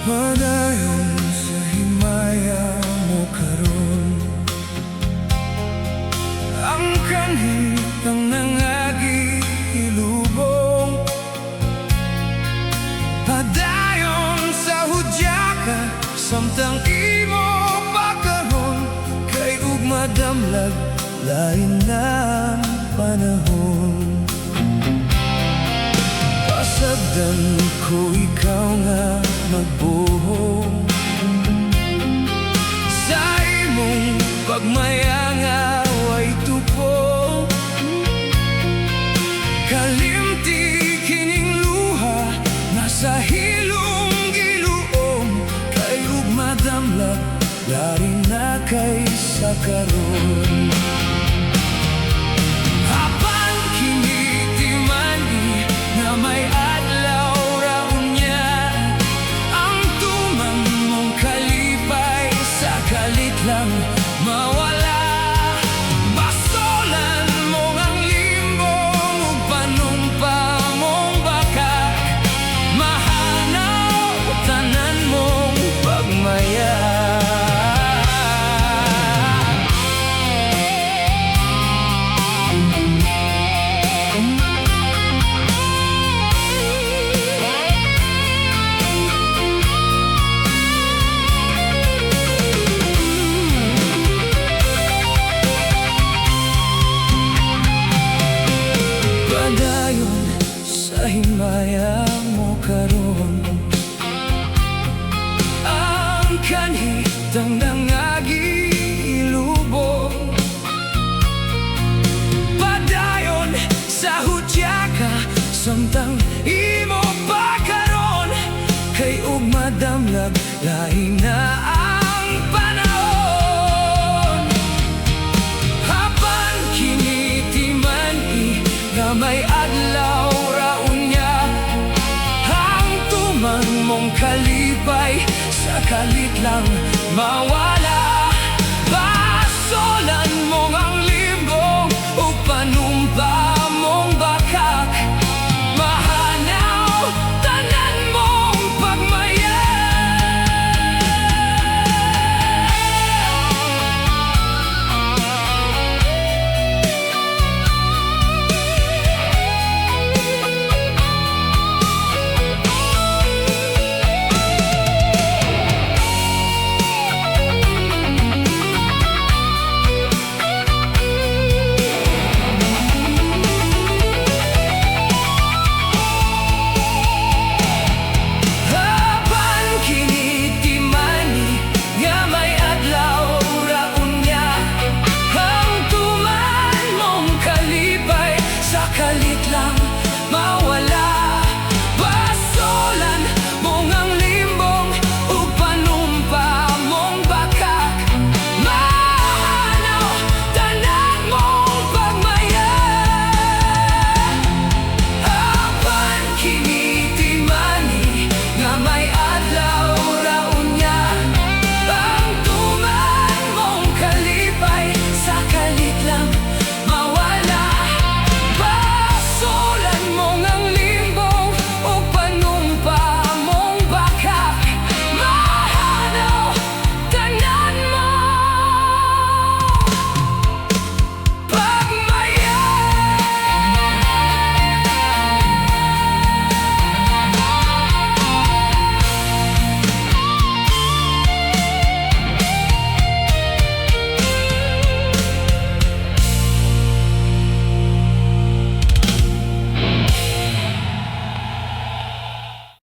Padayon sa himaya mo karon, ang kanhitang nangagi ilubong. Padayon sa hudya ka, samtang imo pagkaroon, kay ug madamlag lain ng panahon. Pasagdan ko ikaw nga magbuhong sa imong pagmayanga way tupo. Kalimti kining luha nasa hilong giluom, kay ug madamlag lain na kay sa karon. Apan kini di mani na may adlaw ra unya, ang tumang mong kalipay sa kalit lang mawala. Basolan mong ang limbong ug panumpa mong bakak, mahanaw tanan mong pagmaya. Padayon sa himaya mo karon, ang kanhitang nangagi ilubong. Padayon sa hudya ka, samtang imo pagkaroon, kay ug madamlag lain na ang panahon. Hapan kini di mani na may adlaw ra unya, ang tumang mong kalipay sa kalit lang mawala. Basolan mong ang limbong ug panumpa mong bakak, mahanaw tanan mong pagmaya. Kalit lang mawala. Basolan mong ang limbong ug panumpa mong bakak, mahanaw tanan mong pagmaya. Apan kini